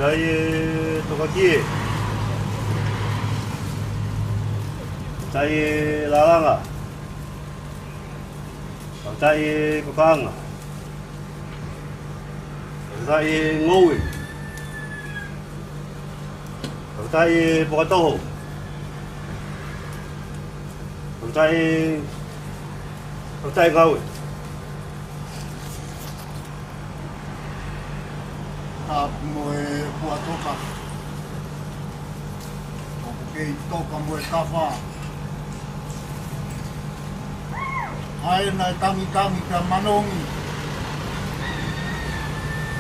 Dai tokaki. Dai lalanga. Dai kokanga. Dai ngowi. Dai pokatoho. Dai ngawi. Moe kua toka. Oku kei toka moe kawha. Hae nai tangi ka manongi.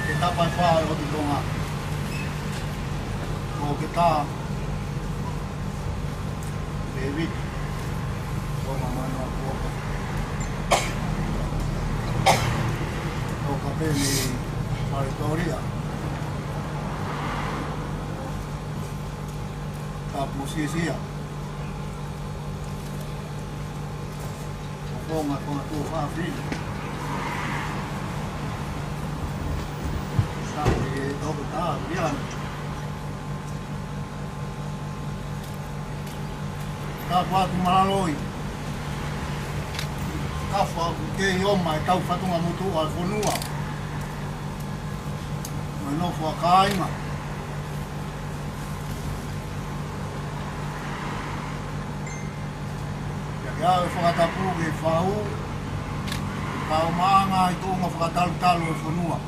Ke tapai whae o ti tonga. Ko ke tā. David. Tonga manoa kuoka. Toka pēni Maritoria. Musisia. Ponga con tu fácil. Sabe, todo está bien. Tá quatro maloi. Tá falando que eu mais tá fazendo uma moto ao fonua. Mas não foi a caima. Ya e whakatapu e whau, kau maanga i tōnga whakatalu e whanua.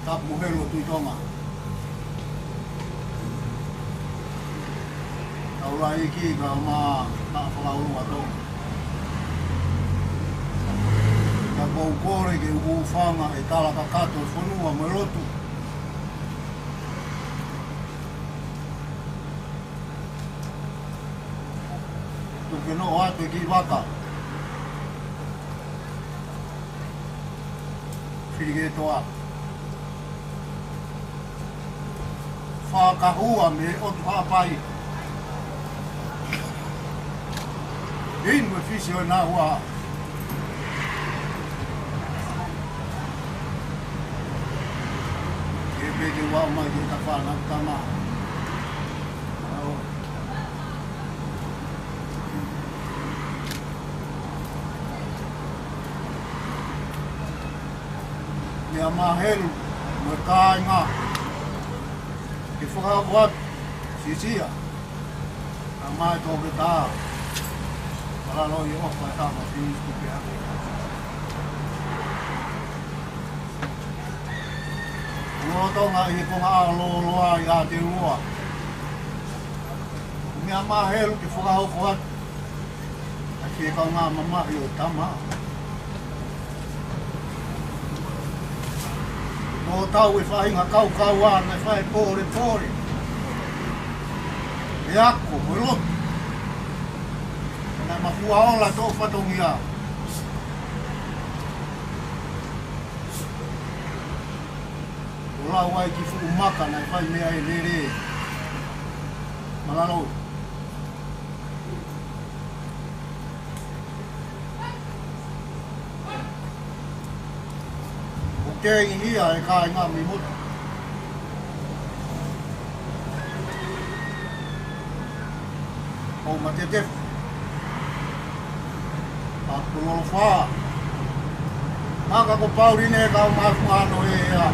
Tapu helo tui tonga. Kau lai iki kau maa na whakaurua tonga. Ka kou kore ke uwhanga e tala kakato e whanua me rotu. Tuke no atu ki waka. Whirige toa. Whakahua me otu hapai. Inu e whisi o nā hua. E peke wau mai ki ta whana tama. Mea mahelu, me kāinga, ke whakapuat, sisia, a mai tōke tā, paraloi opa e tāma whinistu pe ake. Urotonga i konga aloa i a te ua. Mea mahelu ke whakapuat, a ke kaunga mamahi o tama. O tau e whainga kau ana e whae pōre. E ako, mo lotu. Nai mafua ola tō whatongi a. O lau ai ki whu maka nai whai mea e rere. Malaloi. Kei hia e kai ngā mi mutu. O ma te tefu. A kulolo whā. Maka ko paurine e kau mafu ano e ea.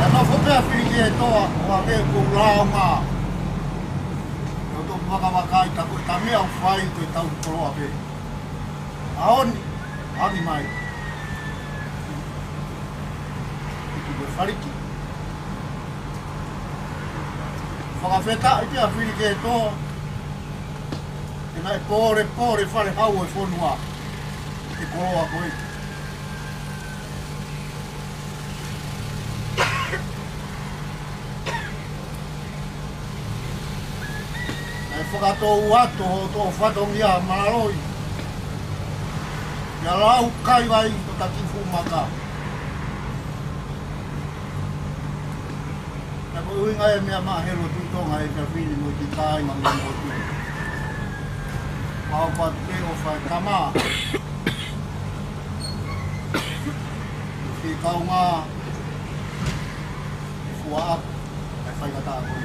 E no whopea whiriki e toa o a ke kou lao ngā. E o tō wakawakai tako ta mea o whai koe tau koroa pe. Aoni, ami mai. Iki koe whariki. Whakawheta i tia whiri ke tō. E nai pōre whare hau e whonua. Te koroa koe. Whakatou ato o tō whatongia mararoi. Ia lau kai wai to taki fumaka. Ia ko uinga e mea mahero tutonga e ka whini mo ki kāinga mo mo tu. Pao pa te o whai kama. Ki kaunga e fua aku e whai kata koe.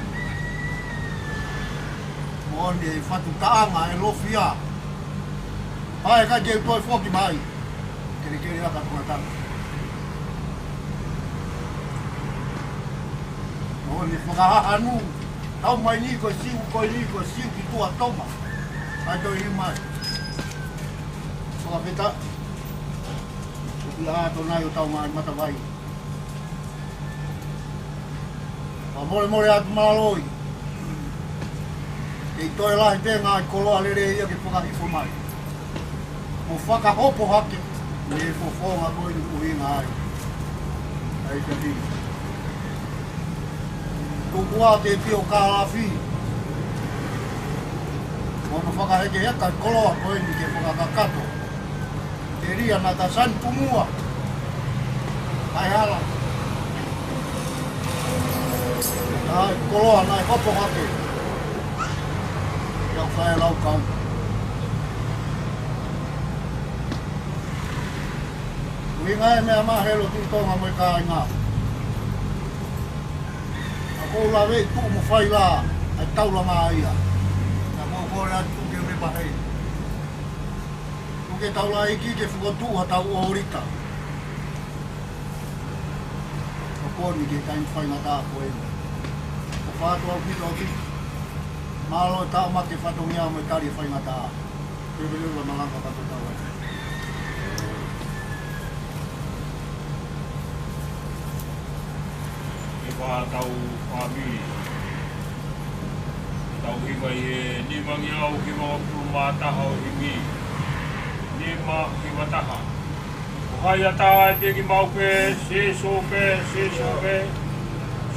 Oni e whatu taanga e lofia. Pai ka je toi foki mai. Kere aka kona tanga. Oni whakahanu. Tau mai ni ko siu ki tua toma. Ai toi i mai. Whakawheta. Kila ato nai o tau mai matawai. More atu maraloi. E toi lahi tenga i koloa lere ia ke whakahifo mai. Mo whakahopo hake, me e whawhonga koe ni kuhinga ai. Ai te tini. Kukua te pio kālafi. Mono whakaheke heka i koloa koe ni ke whakakakato. Te ria na ta san pumua. Ai hala. Ai koloa nai hopo hake. Iau whae lau kau. Winga e mea mahelo tutonga mo i ka inga. A kou la wei tu mo whai la, ai taula maa ia. Na mo kore atu tuke ripa hei. Tuke taula iki ke whukotua tau o orita. O koni ke kain whai ngata a koe. O whātua au pito au pito. Malo e tau make whatongia mo i kari whai ngata a. Pebeleu la malanga pato tau ai. Tau whabi. Tau hiwa i e nimangi au hiwa o puruma taha o himi. Nima hiwa taha. O hai ata e peki mauke, se sope.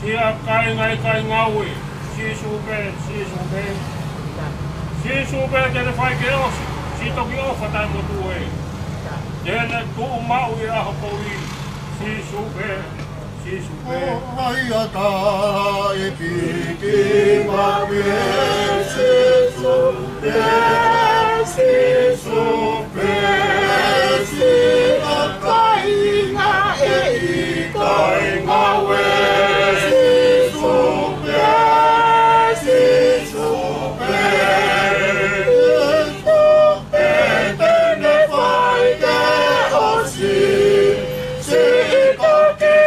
Se a kai ngaue. Se sope. Se sope te te whai ke osi. Si toki ofa tai motu e. Tēne tō mau i aho koui. Se sope. Ai ata e piki mauke, se sope. Se a kai nga e i kai ngaue. Se sope. Tēne whai ke osi. Se toki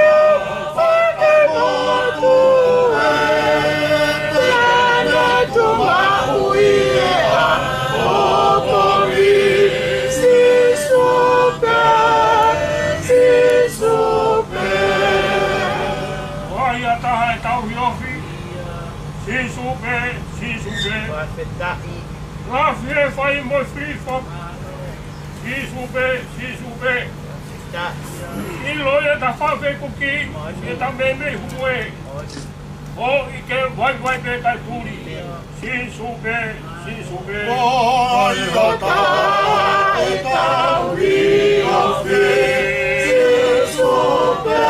Rafie fai mo frifo. Si supe. Ilo e ta whawhe kuki, e ta meme hue. O ike wai pe kai turi. Si supe. O iota e tauri o fi. Si supe.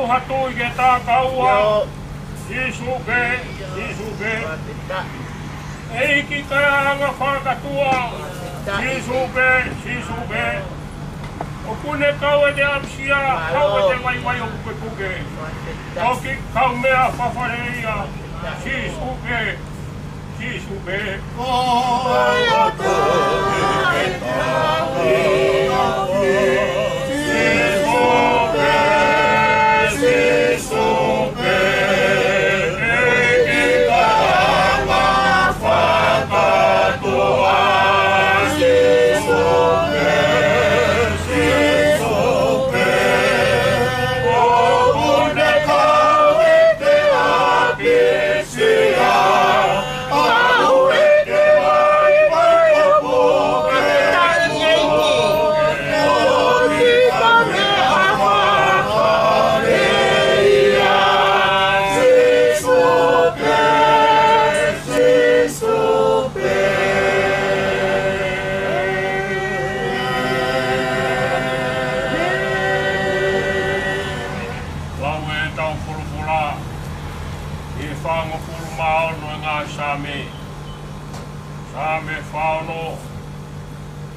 hatu i ke tā kaua. Sisuke. Ei ki ka anga whakatua. Sisuke. O kune kau e te apsia, kau e te waiwai o puke. Toki kau mea whawhareia. Sisuke. Same whāno.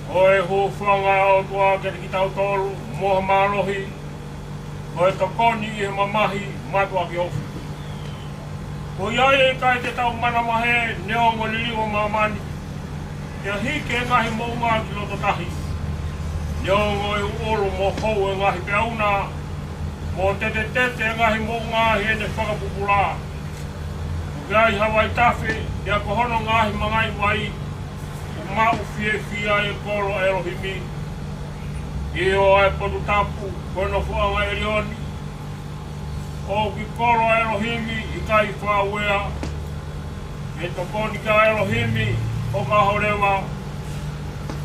Hoi hūwhanga o tua kere ki tau tolu, moha mālohi. Hoi tokoni i he mamahi, matua ki ofu. Hoi ai e kai te tau mana mahe, neongo lilingo mamani. Te hike e ngahi mo unga ki loto tahi. Neongo e uolo mo hou e ngahi peauna. Mo tete e ngahi mo unga hi ene whakapupula. Gai Hawaii tafe, ia kohono ngahi mangai wai, mau fia e kolo Elohimi. Io e potu tapu, kono fuanga e rioni. O ki kolo Elohimi, i kai whawea. E tokoni ka Elohimi, o ka horewa.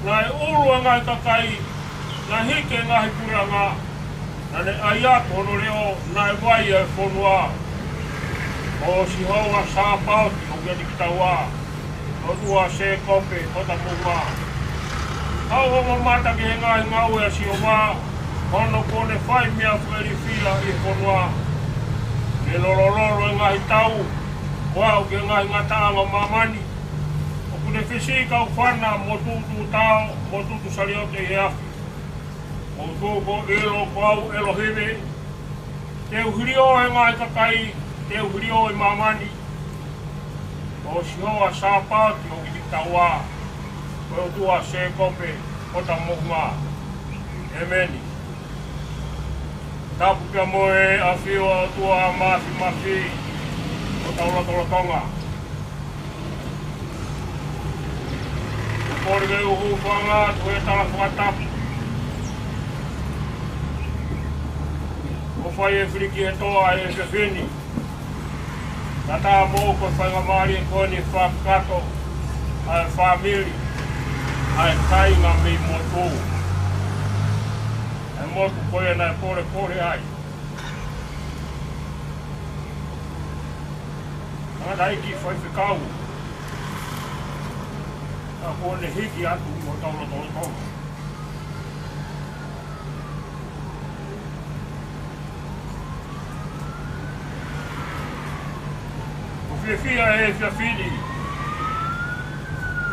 Nai ulu e ngai kakai, na hike ngahi puranga. Nane aiako hono reo, nai wai e whonua. O si hoa sa pauti o gani ki taua. O tua se kope o ta mua. Hau o mamata ki he ngai ngau e si o wā. Hono kone whai mea fueri fila i konua. Ne loroloro e ngahi tau. Wau ke ngahi ngataanga mamani. O kune fisika u whana mo tutu tau, mo tutu saliote i afi. O tuko ilo kau Elohimi. Te uhirio e ngahi kakai. Te uhirio i mamani. O si hoa sa pāti o ki taua. O tua se kope o ta mohma. Emeni. Tapu kia moe a whio o tua mafi. O ta ulatonga. O kore ke uhu whanga tu e tala whakatapu. O whai e whiriki he toa e se whini. Tata mō ko whainga maari e koe ni whakato ai whamiri ai kainga mi motu. E motu koe nei kore ai. Ngata iki whai whikau. A kone hiki atu mo tauro tonga. Fia e fia fini.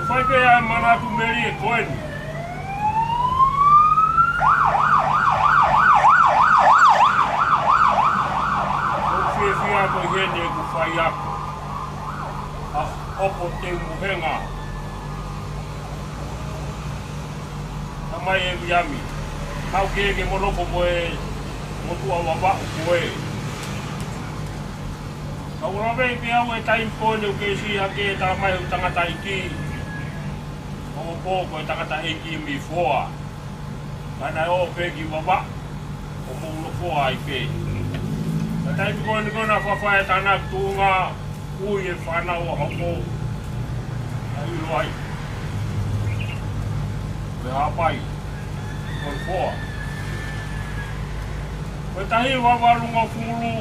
O fai pea manatu meri e koeni. O fia ko hene e ku fai ako. A opo te muhenga. A mai e viami. Hau ke monoko moe motua wapa koe. Kaura vei pe au e taimpone o ke si hake ta mai o tangata iki. O pōko e tangata iki mi foa. Kana o peki wapa. O mouno foa i pe. Ta taimpone kona whawhai tana tunga ui e whanau o hoko. A ilo ai. Me hapai. Kon foa. Koe tahi wawarunga fulu.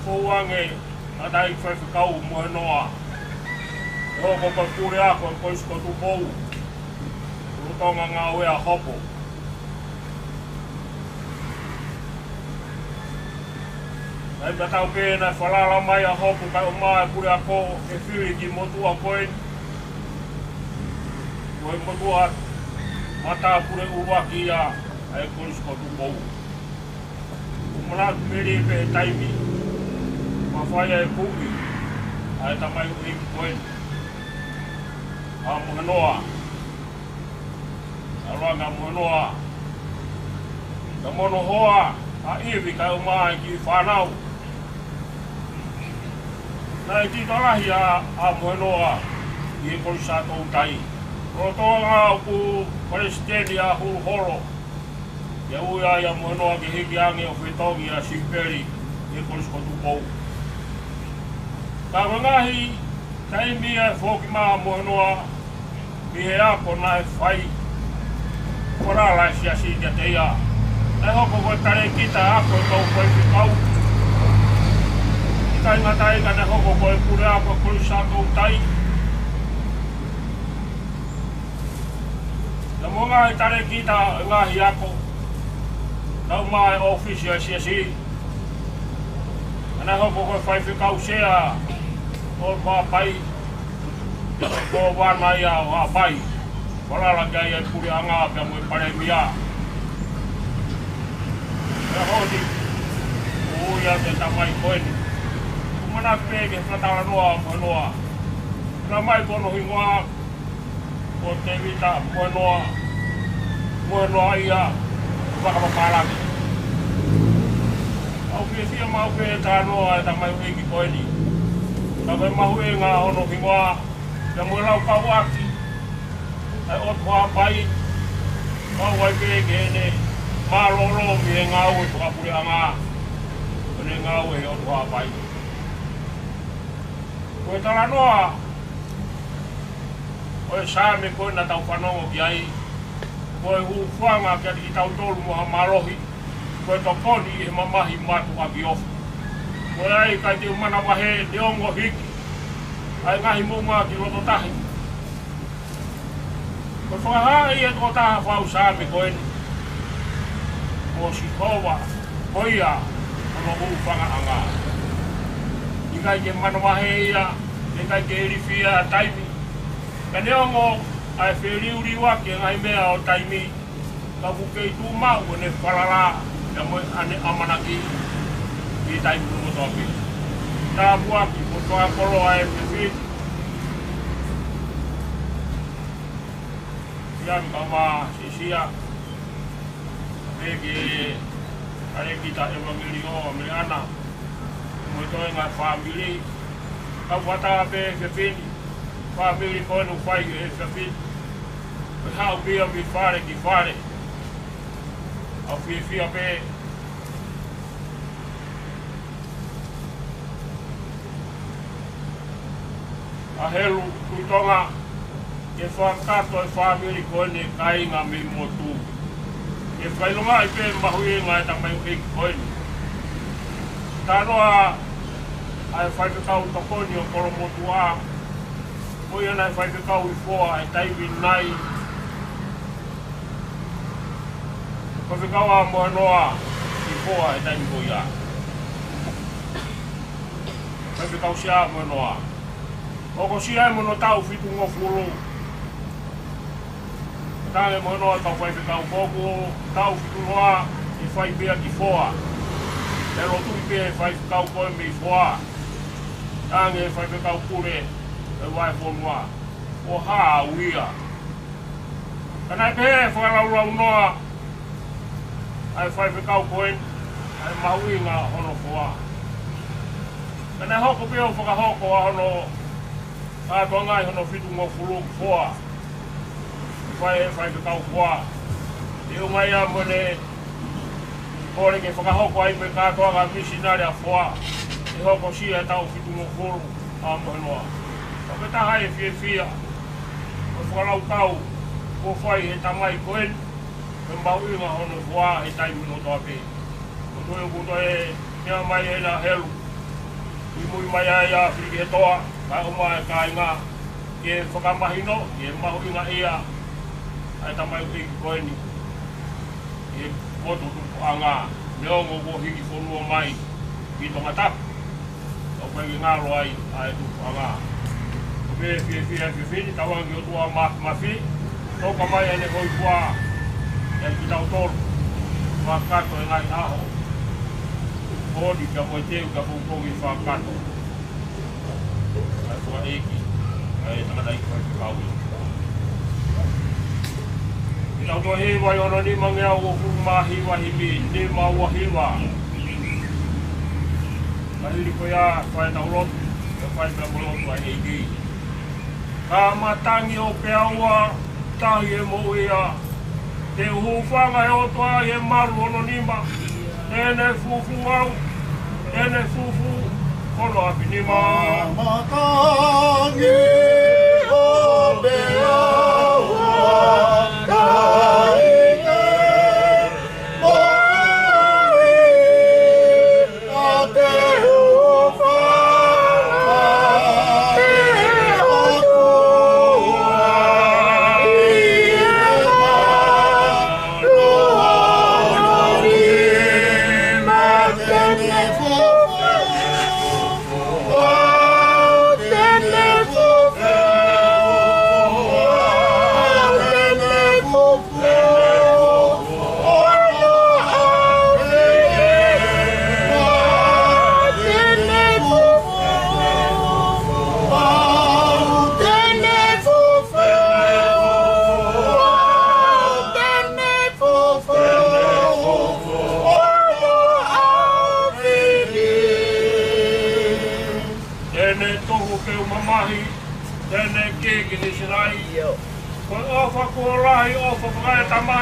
Pouange, a dai whaiwhikau moe noa. O ko kure ako, ko isko tu pou. Rutonga ngā wea hopo. Ai batau pena falala mai a hopu kai o mai pure a ko e whiri ki motua koe. Koe motua mata pure uwaki a ai konis ko tu kou. Umanat meri pe taimi. Mawhaya e puki. Ai tamai ui koe. A muhanoa. A ranga muhanoa. Ka mono hoa a iwi kai o mai ki whanau. Nai ti talahi a muhanoa i e kori sato utai. Rotoa ngā ku Palestini a hulu horo. Ia uia ia muhanoa ki hiki ange o whitongi a Simperi i e kori skotu kou. Ka wangahi taimi e whoki maa muhanoa mi he ako na e whai korala si a si kia te ia. E hoko koe tare kita ako e kau koe whikau. I kai ngata eka ne hoko koe pure ako e kori sato utai. Na mo ngahi tare kita ngahi ako. Nau mai ofisi a si. Ana hoko koe whai whikau sea o whapai. Ko wana ia o hapai. Walala kai e pure anga pia mo e pare mia. E hodi. Uia te tamai koeni. Kumana peke whatara noa mo noa. Ka mai kono hingoa. Ko te vita mo noa. Mo noa ia. Whakapapalangi. Au pia mau pia tā noa e tamai wiki koeni. Ka me mahu e ngā ono hingoa. Ka mo lau kawaki. Ai otu hapai. Kau wai peke ne. Malolo mi e ngau e whakapure anga. Kone ngau e otu hapai. Koe tala noa. Koe sāme koe na tau whanongo ki ai. Koe hu whanga kia ki tau tolu moha malohi. Koe tokoni e mamahi matu a ki ofu. Koe ai kai te umana wahe te ongo hiki. Ai ngahi munga ki roto tahi. Koe whakahai e toko taha whau sāme koe ni. Ko si kowa, koia, ono hu whanga anga. I kai ke manawahe ia, e kai ke erifia taimi. Ka neongo, ai whiriuri wake ngai mea o taimi. Ka kukei tū mau o ne whalala, e moe ane amanaki, i taimi numo topi. Tā buaki, ko toa kolo a e whiwhi. Ian ka mā sisia. Eke are kita evangelio me ana mo toi nga family ka wata be fefini family ko no fai e fefini how be a fare ki fare au fi be a helu kutonga ke whakato e family ko ne kai nga me motu. E whailonga i pēr mahui ngā e tamai uki koeni. Tā noa ai whaipekau tokoni o koro motu a. Moi ana e whaipekau i fōa e taiwi nai. Whaipekau a moa noa i fōa e taiwi koi a. Whaipekau si a moa noa. Oko si ai mono tau fitu ngofuru. Tāne mo noa tau whaipekau kōku, tau whitu noa i whai bea ki whoa. E rotu i bea e whaipekau koe me i whoa. Tāne e whaipekau kure e wai whonua. O haa uia. Kana e pehe e whakaraulau noa ai whaipekau koe ai mahui ngā hono whoa. Kana e hoko peo whakahoko a hono kātua ngai hono whitu ngō whuru whoa. Whai ke kau kua. E o mai a mone kore ke whakahoko ai me kātoa ngā misinari a whoa. E hoko si e tau whitu ngō kuru a mohenoa. O ke taha e fie fia. O whakarau kau ko whai he tamai koen. Me mbau inga hono whoa he taimi no toa pe. O toi o kuto e mea mai e na helu. I mui mai ai a whiri he toa. Kai o mai ka inga. Ke whakamahino, ke mbau inga ia. Ai tamai uki koeni. E koto tupu anga. Neongo ko hiki whonua mai. ki tonga tap. O koe ki ngaro ai tu anga. O fi tawangi o tua mafi. Tau ka mai ane hoi kua e ki tau toru. Whakato e ngai aho. Hori ka moe teu ka pukongi whakato. Ai kua eiki. Ai tangata iki whai kaui. I tau toa hewa i ona ni mangea o kuma hiwa himi. Ni maua hiwa. Mahiri ko ia whai tau rotu. E whai pia molotu ai eiki. Ka matangi o pe aua. Tahi e mo ia. Te uhuwhanga e o toa e maru ono nima. Tēne fufu au. Tēne fufu. Kono api nima. Matangi o pe aua. Tahi e mo ia. Te Tēne fufu au, kono api nima. Tēne tōko ke o mama i tēne ki ke sinai. O e o wha tuala i o whara kai tana.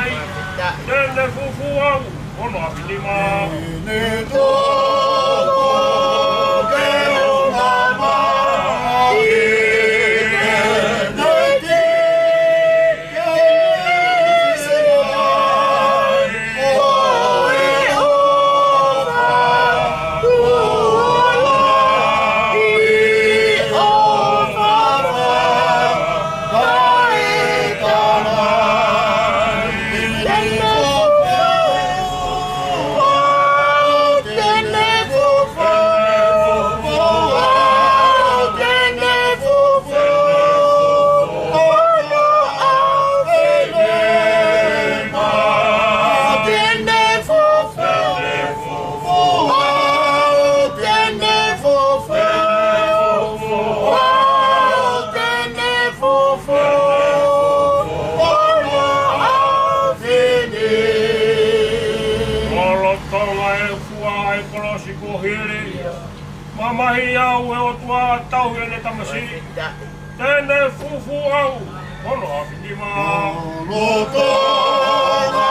Mamahi au e o tua tau e le tamasi. Tēne fufu au, kono api nima. Lotonga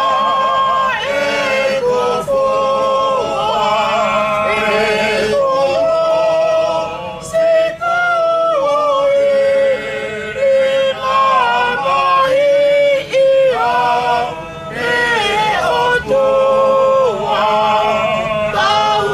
e kofua e tono se kau e mamahi ia e o tua tau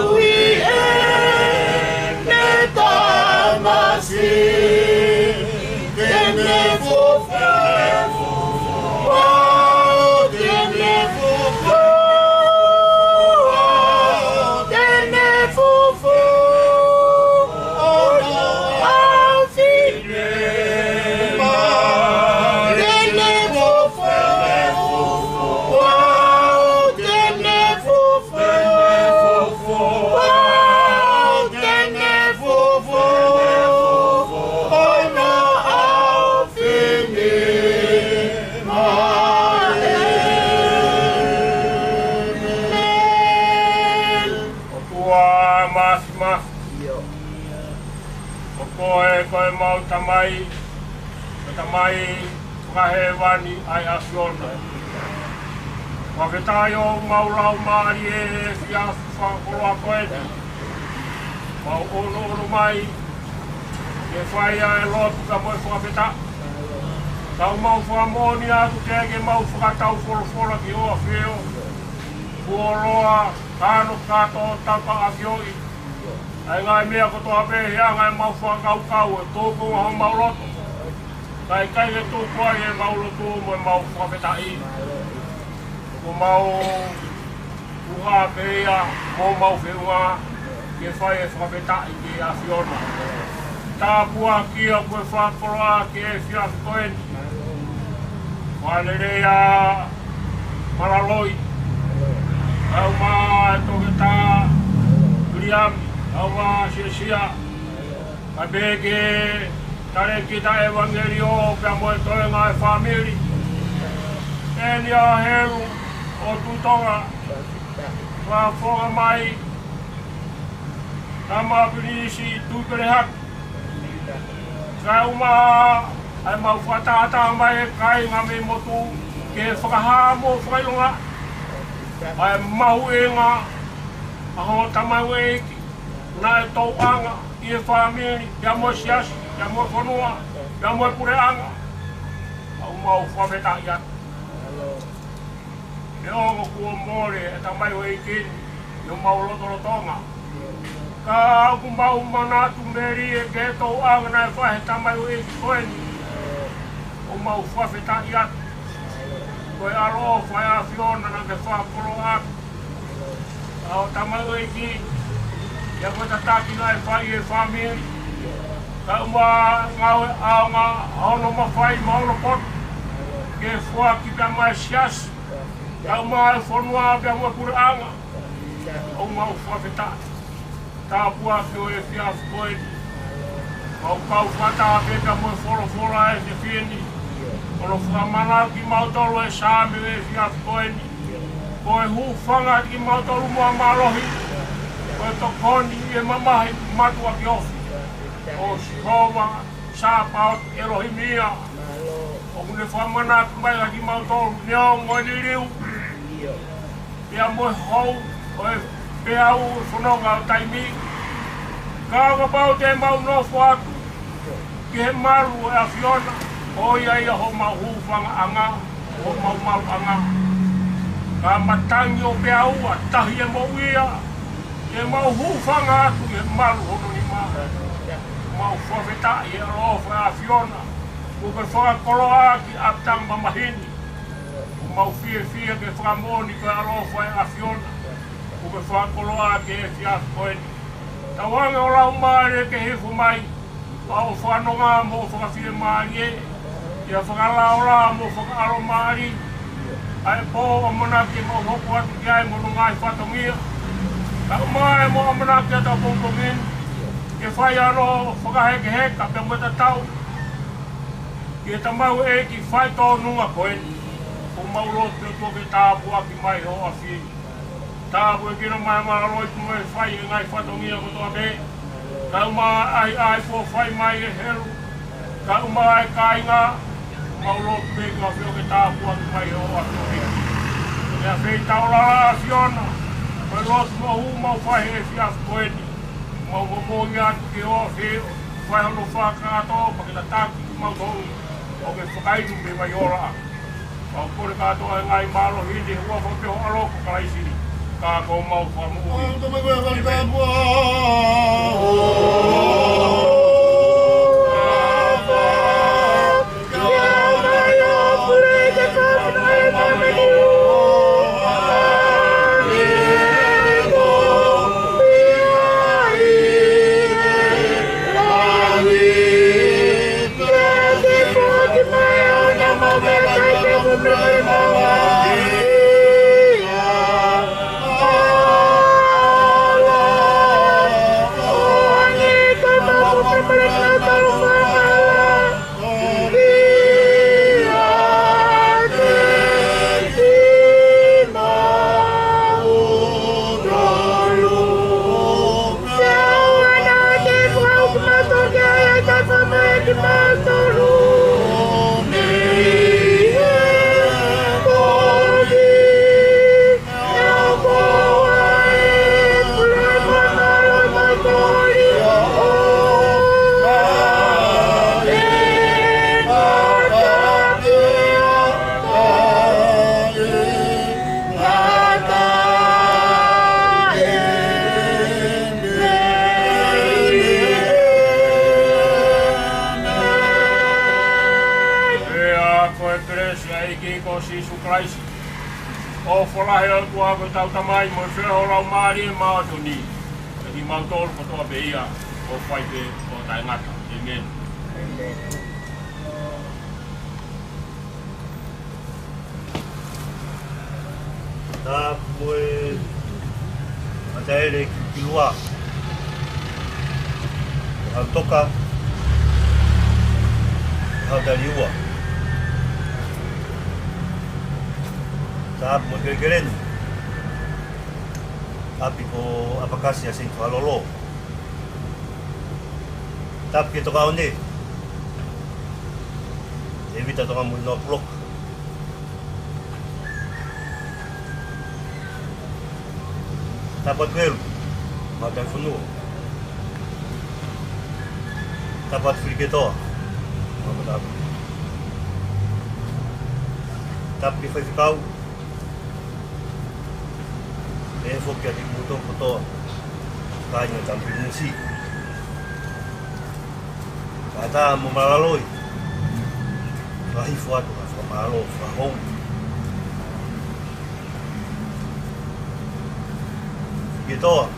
e koe mau tamai kahe wani ai asiona. Wawhetai o maurau maari e fiafu whakoroa koeti. Mau ono mai e whaia e lotu ka moe whawheta. Tau mau whamoni atu tege mau whakatau whorofora ki oa whio. Kuoroa kano kato tapa afioi. Ai ngai mea kotoa pehea ngai mau whakau e tōku hau mauroto. Kai e tōku ai e mauroto mo e mau whawhetai. Ko mau uha pehea mo mau whiunga. ke whai e whawhetai ke a whiona. Tā pua kia koe whakoroa ke e whiawhi koeni. Whanere a Maraloi. Au mā e toke tā Uriami. Au mā Sia. Ka beke tare ki ta evangelio pia moe toenga e whamiri. Eni a heru o tutonga. Wha whonga mai. Ka mā pinisi tūpere haki. Ka uma ai mau whatata mai e kai ngā me motu ke whakaha mo whakailonga. Ai mahu e ngā aho tamau e eki. Nā e tau anga i e whamiri, ia moe siasi, ia moe whanua, ia moe pureanga. Au mau whaweta i atu. E ongo kua more e tamai o ekini, i o mau lotorotonga. Ka au mau manatu meri e ke tau anga na e whahe tamai o eki koeni. O mau whaweta i atu. Koe aro whae a whiona na ke whakoro atu. Au tamai o eki, ia koe tataki ngai whai e whamiri. Ka uma ngau e aonga, aono mawhai, maono potu. Ke whua ki pia mai sias. Ka uma e whanua pia mua pureanga. Au mau whawheta. Tā pua ki o e whiawhi koeni. Mau kau whata pe pia mua whora e te whieni. Ono whamana ki mautoro e sāme e whiawhi koeni. Ko e hūwhanga ki mautoro mua marohi. Koe tokoni e mamahi matua ki ofi. O Shihova, Sāpaot, Elohimia. O kune whamana ki mai ki mautoro neo ngoi ni riu. Pia moe hou, o e peau whanonga o taimi. Kāga pau te mau nofo atu. Ki he maru e a whiona. O ia ia ho mau hūwhanga anga, o mau maru anga. Ka matangi o peau a tahi e mo ia. E mau hūwhanga atu e maru hono ni maa. Mau whawheta i e rofa a whiona. Uke whakakoloa ki aptang mamahini. Mau fie ke whakamoni ko a rofa a whiona. Uke whakakoloa ki e whiawhi koeni. Tawange o lau maare ke hifu mai. Au whanonga mo whakawhie maari e. Ia whakalaora mo whakaro maari. Ai po o manaki mo hoku atu ki ai mo nungai whatongia. Ka umae mo amanaki ata pongpongin, ke whai aro whakaheke pia mweta tau. Ke tamau e ki whai tō nunga koeni. Ko maurotu e toke tāpu aki mai ho a whii. Tāpu e kira mai mararoi tu me whai e ngai whatongia ko toa te. Ka ai po whai mai e heru. Ka umae kāinga, maurotu e kua whio ke tāpu aki mai ho a whii. Ia whei taurara a whiona. Koe rotu mo hu mau whahe e whiawhi koeni. Mau momongi atu ki o whio. Whai hono whakaato pa ki ta tāki ki mau tōu. O ke whakainu me mai ora. Mau kore katoa e ngai maro hindi hua whapeho aroko karaisiri. Ka kou mau whamu ui. Tama koe whakapua. O whalahe o tua koe tau tamai mo i wheho rau maari e maatoni. Ki mautolo kotoa pe ia o whai pe o tai ngata. Amen. Tā moe ataere ki lua. Hau toka. Hau tariua. Tā moe kerekerenu. Api ko apakasi a sing whalolo. Tapi ke toka one. Evita toka mui no plok. Tapat welu. Matai funua. Tapat friketoa. Mamatap. Tapi fai fikau. Efo kia di muto kotoa kanya tampi musi kata mo malaloi lahi fuatu fa malo fa hou kitoa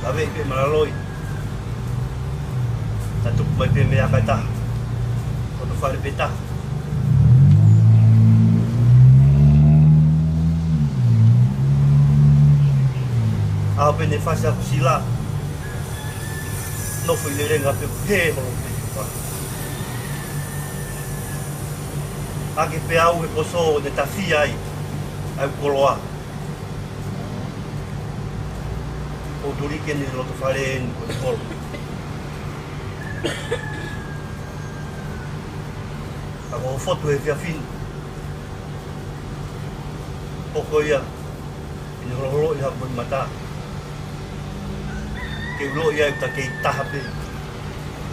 sabe ke malaloi tatup mai pe me akata koto fa repeta Ape ne fasa kusila no foi le renga pe he mo pe ake pe au e poso de tafia ai au koloa o duri ke ni lo to fare en kol ako foto e via fin poko ia ni lo ia bon mata ke ulo ia ta ke tahape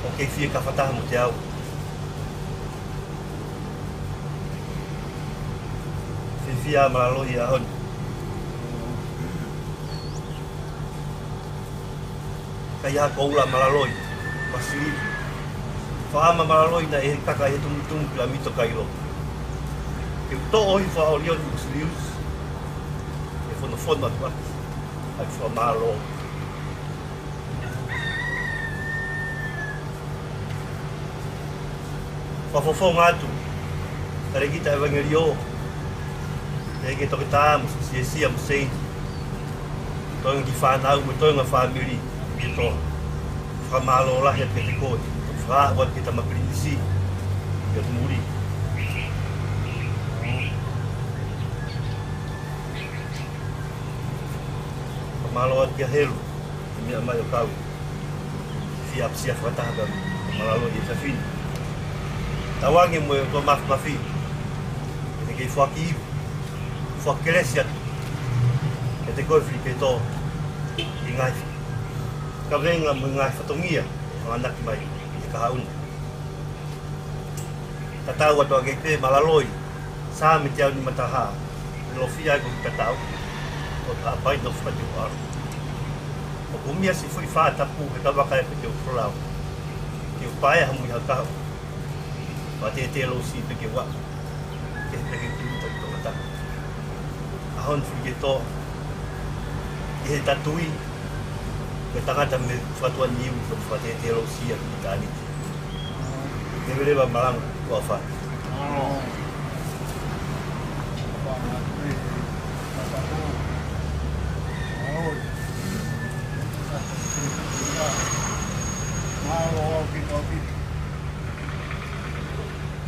o ke fie ka fataha mo te au fia malalo ia hon kaya ko ula malaloi masili fama malaloi na e kaka e tum la mito kairo ke to oi fa olion muslims e fono fono atwa ai fa malo Fafofo ngatu, tare kita evangelio, tare kita ketamos, sia musei, toang ki whanau, toang a family, ito, whamalo lah ya ketikoi, wha wat kita mapilisi, ya tumuri. Whamalo wat kia helu, imi amayo kau, siap watahaga, malalo di safin. Tawangi mo ko mafi. Ni ke fuaki. Fuakelesiat. Ete ko friketo. Ingai. Kavenga mengai fatongia. Anak mai. Kaun. Tatawa to ageke malaloi. Sa mi tiau ni mataha. Lofia ko tatau. O apa no fatu ar. O kumia si foi fata pu ke tabaka e pe flau. Ki o pai hamu ya ka. Pati te lo si pe ke wa ke pe ke tu to ta ahon friketo e tatui ke tanga me fatu ani ko pati te lo si ya tani te vele ba malang ko fa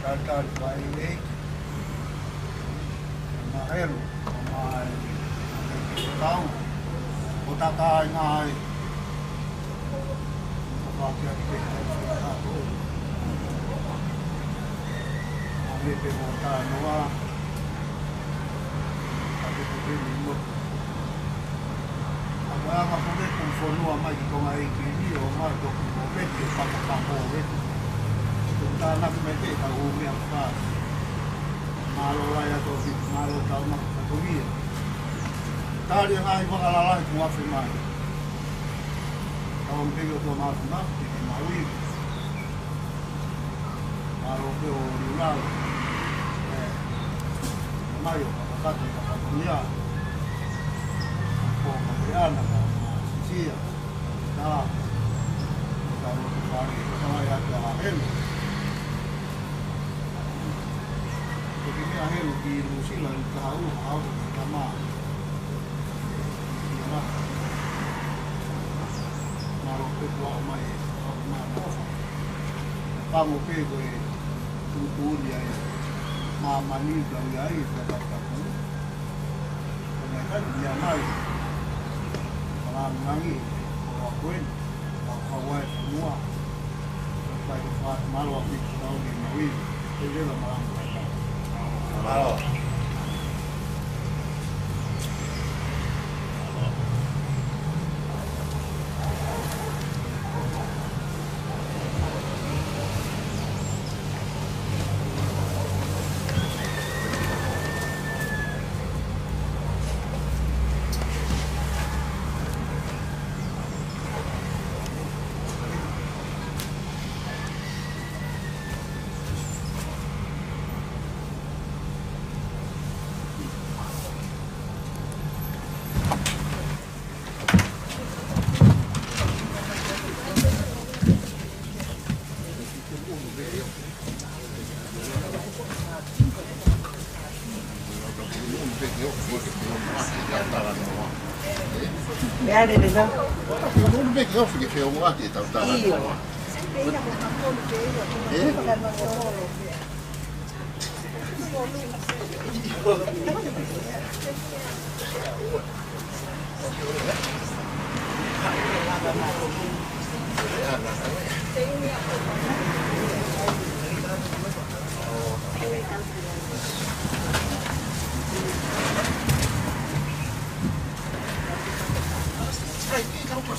Cantar vai lei, marrelo, mas então o tatai nai, o que aqui a me perguntar no ar, a que tu viu agora mas poder conformar mais com a equipe ou mais do que o que para campo Kita nak mete tahu ni apa. Malu raya tu, malu tahu nak pergi. Tadi yang ai bakalan lagi muat firman. Kalau pergi tu maaf, kita maui. Malu tu lulau. Mayu, apa kata dunia. ana sia na ta lo pare sama ya ta helu porque me helu di Lucila el tahu au kama ya na ro pe kwa mai na vamos pe ko tu dia ma mani da ya i ta ta kan dia mai malam nangi orang kawan semua sampai dapat malu api tahun ini jadi lah malam malam Bene, no? non vedo che c'è un attimo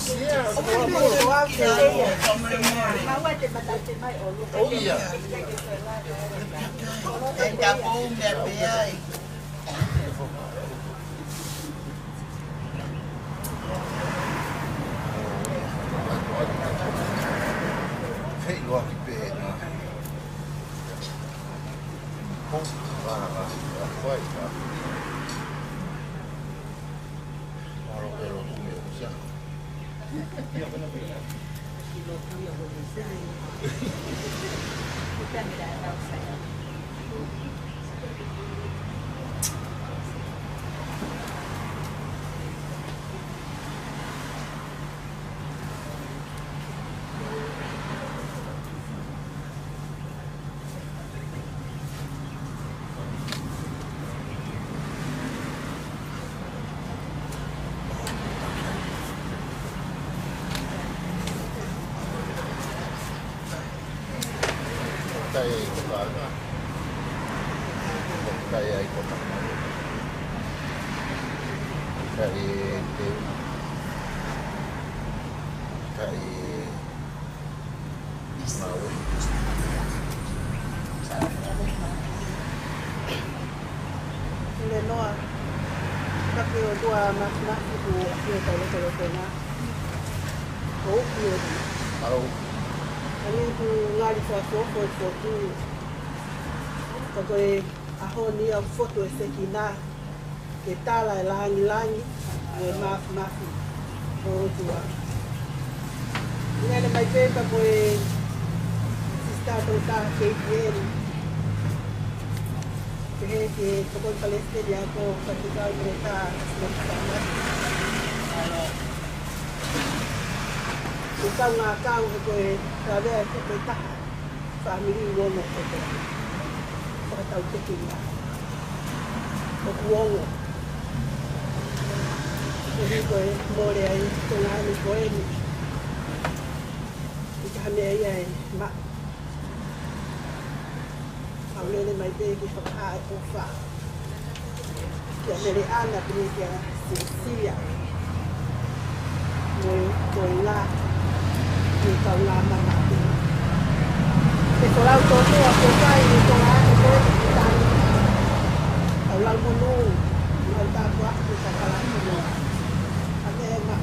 Io. Oh iya. Hei luar di pena. Kaya ito kay Ismawi Lenoa tapi dua makna itu dia kalau kena oh dia kalau ini tu ngali foto kalau aho ni a foto sekina que tal la langi e mafi o tua nele mai pepa poi sta tota che viene che con palestina con fatica greta kita ngakau ke ada kita family wono ke tahu kita uongo jadi koi mole ai tengah ni koi ni ikan dia ai mak awalnya ni mai pe ki fa ufa ya dari anak ni dia sia moi la ni kau lama mati sekolah tu aku kai ni sekolah tu lang mulu ang tapwa sa kalangan at emak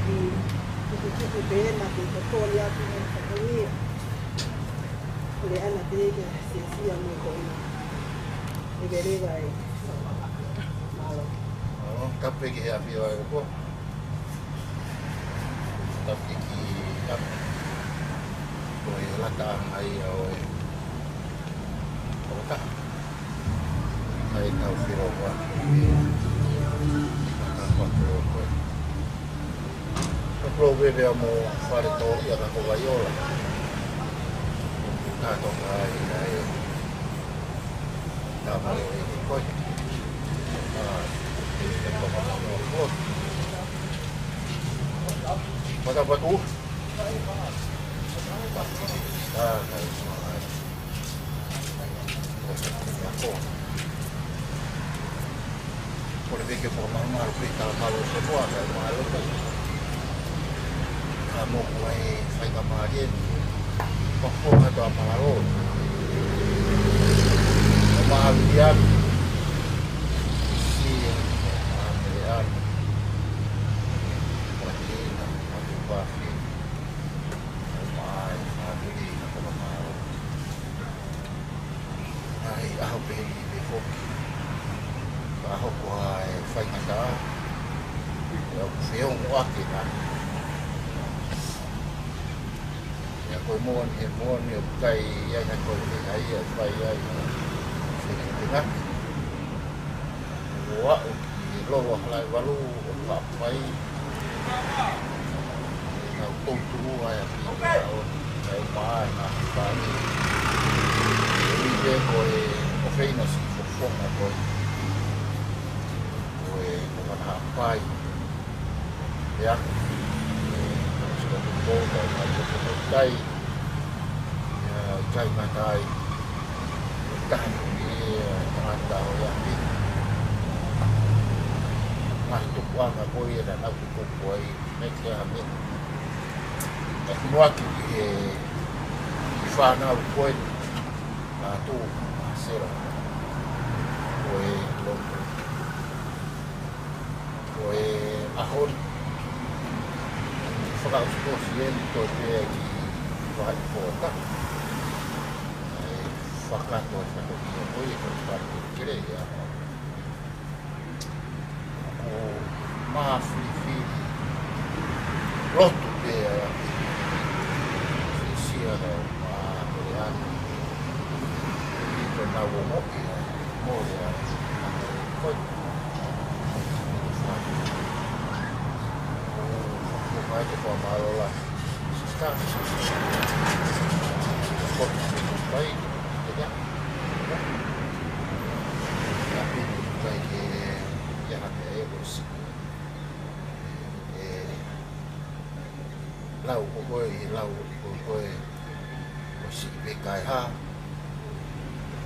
di ikikibin natin sa tolya sa kanya ulian natin sisiya mo ko na iberiba ay malo Kape ki hea pio ai ko. Tapi ki kape. Ko e lata ai au e. Ota. Ai tau piro wa. Ka piro ko. Ko provede amo fare to ia ka ko vaiola. Ka to ai ai. Ta mo e ko. Mata batu. Por ver que por mamar o pita malo se pode, malo. Kamu vai fai camarien. Poco atau apa lalu. Kebahagiaan muôn nhiều cây ai thành ਕੋਈ ai ở cây ai thì nó quá lô lại và lu gặp mấy nào tung tu ai thì cái mai mà phải đi về rồi có phải nó sẽ phục phong là rồi còn hàng phai ya sudah tumbuh dan cây cây mà cây cành đi thành đầu yang đi masuk uang aku ya dan aku kumpul mereka ambil semua di fana poin tu hasil kue lom kue ahon fakal sosial itu dia di buat kota fakal tu satu dia kue kerja kira ya maaf di rotu dia sia dan itu nawo moki moya koi mai ke pamalola sta kok baik ya tapi baik ya ada bos lau ko si be kai ha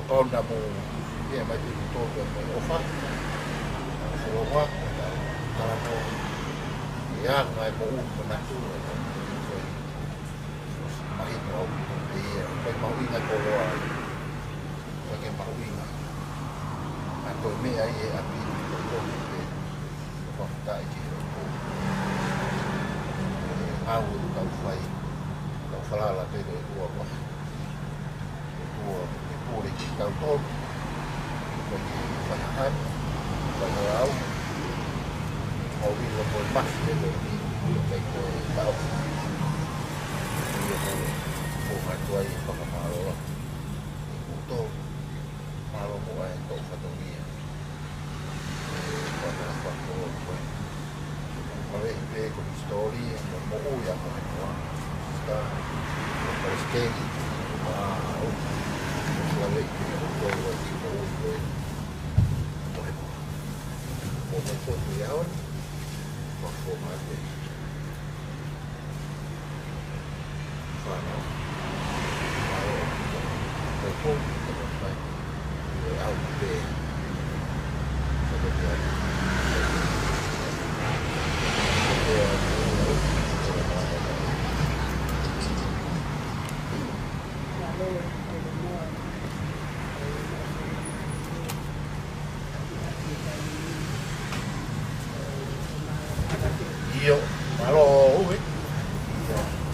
ko na mo ye ma di to ko ofa so wa ta mo ya ngai mo na tu mai mo e mau ina ko lo ko ke mau ina a to me ai e api ko ko ta ji au tau fai tau falala te de tua ko tua e pure ki tau to ko ki fahan au au vi lo por más de lo que te ko tau yo ko ma tu ai ko ma lo to malo mo ai to fa to ni ko na ko avete con storie non muoia come qua sta per schemi ma la vecchia quello di comunque come tutto gli altri ma come fanno per punto per fare auto io malo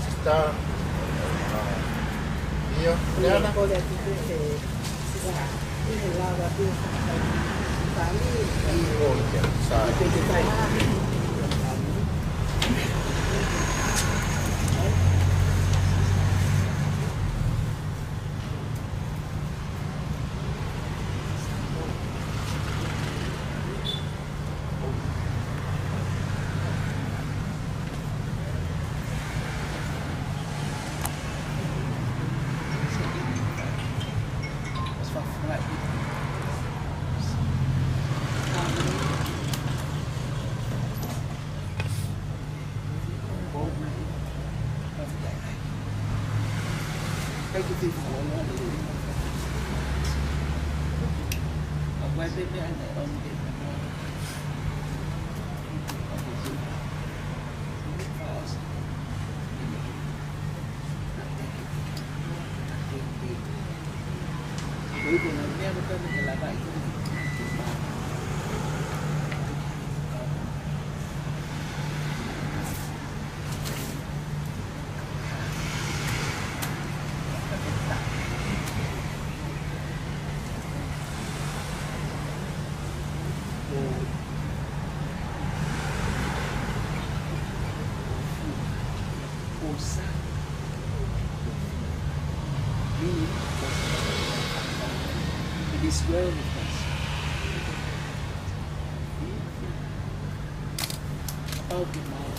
si sta io Diana si This world with us. About the mouth.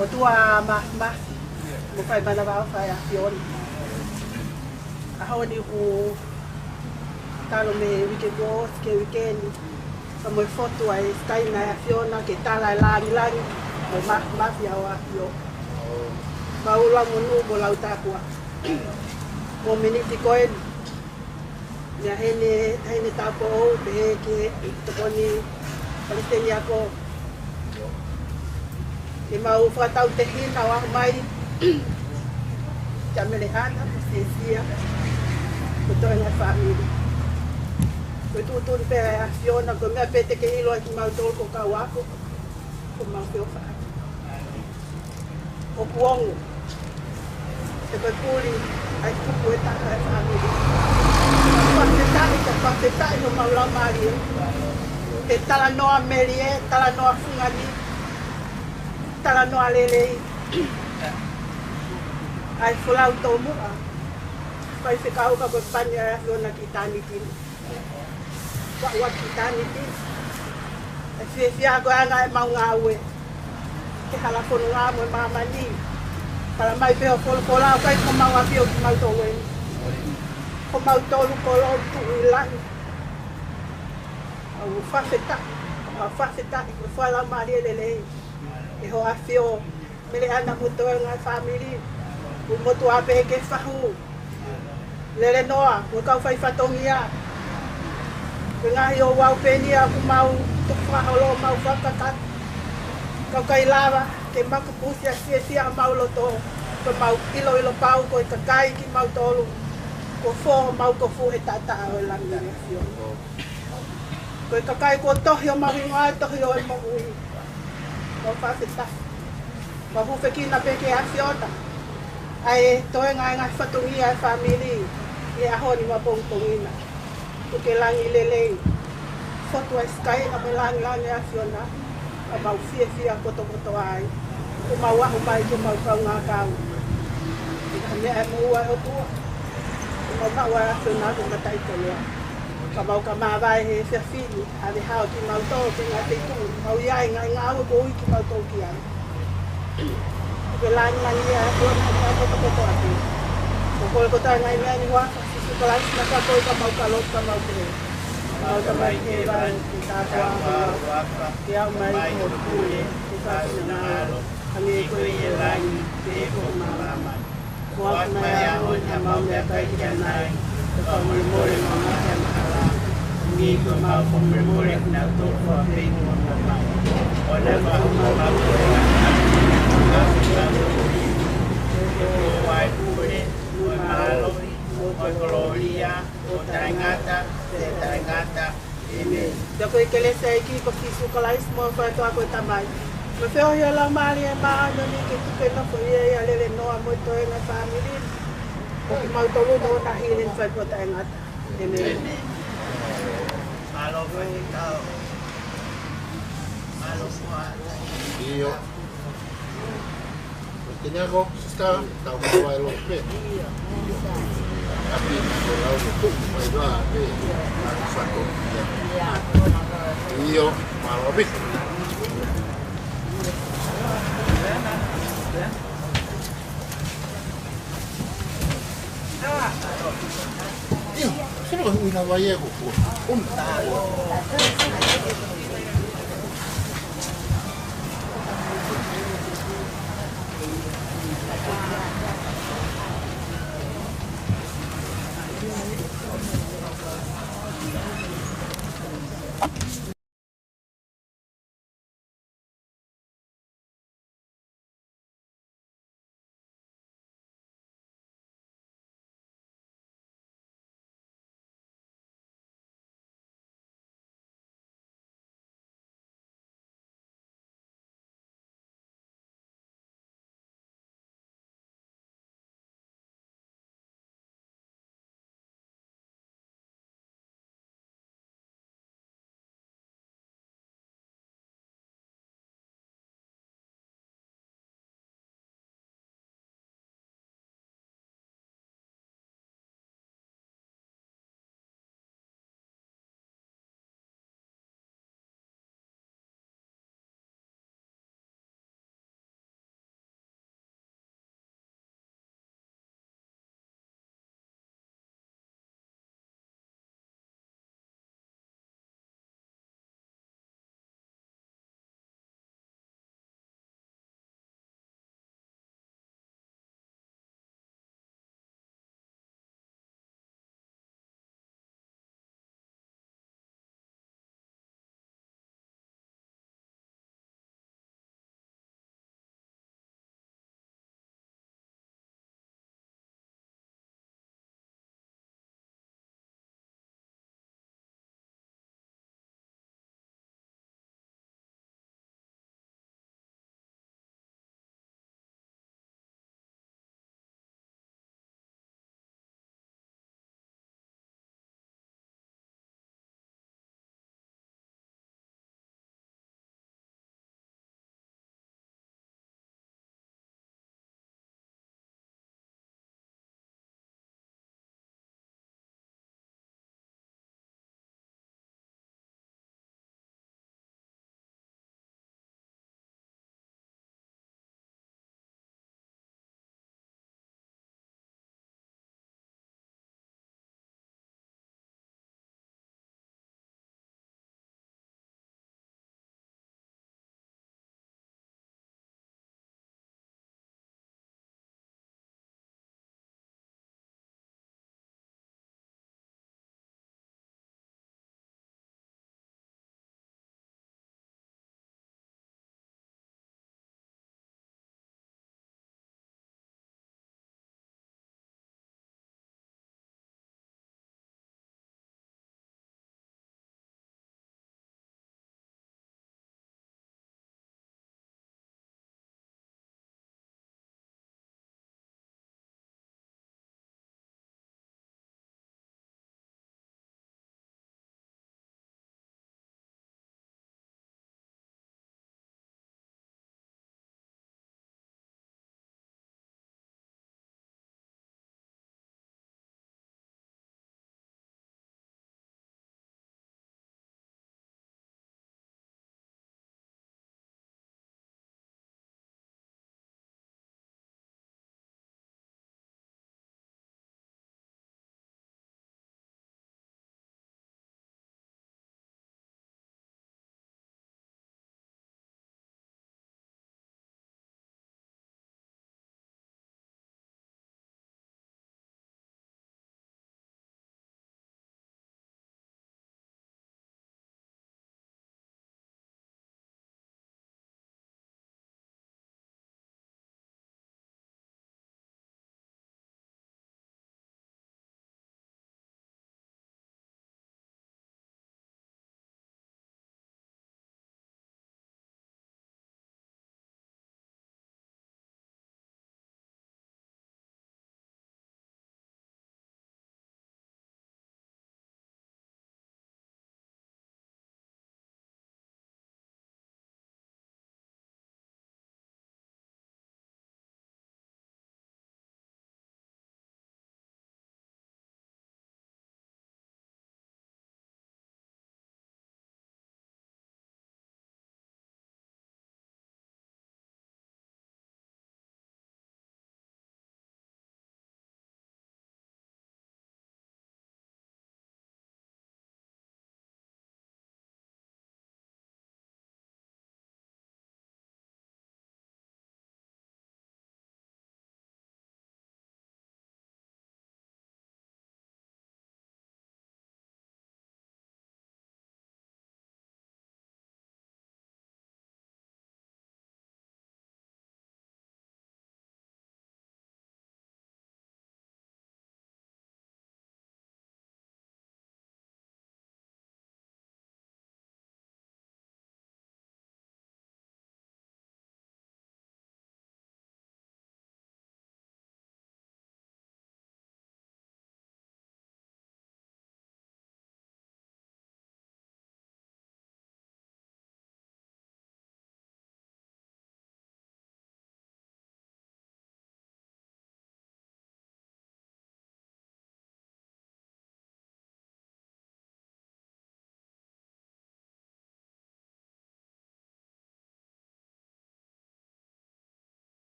O tua ma mo fai bana va fai a fiona a honi o talo me weekend sa mo foto ai sky na a fiona ke tala langi mo ma fia o a fio ba ula mo no bo lau takua mo miniti koen ya hene tapo be ke tokoni palestenia ko e mau whakatau te hina wa mai ta mele hana sia ko to na family ko tu pe a fiona ko me pete ke ilo ki mau tol ko ka wako ko mau pe fa o kuong e pe puli ai ku ta family maula mari. Te tala noa merie, tala noa fungani, tala noa lelei. Ai fulau tomu a. Pai se kau ka panya lona kitani tin. Wa kitani tin. Si ako nga mau ngawe. Ke hala kono nga mo mama ni. Para mai peo kola kai ko mau apio ki mau towe. Ko mau tolu kolo tu ilan. Au faceta ko fala mari lele. E ho afio mele ana muto nga family. Ko moto ape ke fahu. Lele noa, ko kau fai fatongia. Ngahi o wau penia ku mau tufa holo mau whakakat. Kau kai lava, ke maku pusia sia mau loto. Ko mau ilo pau ko i kakai ki mau tolu. Ko fo mau ko fu he tata o langi resio. Ko i kakai ko tohi o mau ingoa tohi o e mau ui. Ko whakita. Ko hu whekina peke a fiota. Ai toe ngai whatungi ai family. I ahoni ma pongpongina. Ke langi lelei. Foto ai sky na me langi a fiona. A mau fia koto ai. Ko mau ahu mai ke mau kau ngā kau. Ka mea e mua e otua. Ko mau wa a fiona ko matai ko lea. Ka mau ka mawai he fia fini. A le hao ki mau tō ki ngā te tu. Mau iai ngai ngā ua ko ui ki mau tō ki ai. Ke langi a fiona ko koto ati. Ko ko tai ngai mea ni wa. Kalau nak kau ka mau kalot ka mau te. Mau ka mai ke ban kita ka. Kia mai ko kule. Kita na kami ko ye lai te ko mama. Ko na ya o ya mau me kai ki nai. Ko mo mo le mama ka mala. Ni ko mau ko mo le na to ko pe ko mama. O le mau ko wai kule. Malo. O gloria, o tarangata, amen. Dako i kele se ki ko kisu kalais mo fa to ako tamai. Me feo yo la mali e ma no ni ke tuke no ko ye ya lele no mo to e na family. Ko ki mau to no na hilin fa ko tarangata. Amen. Malo fa tao. Malo fa. Io. Tenía algo, está, estaba muy bueno, tapi kalau itu baiklah, ada satu, iyo malu habis. Iyo, sino ba una Vallejo po?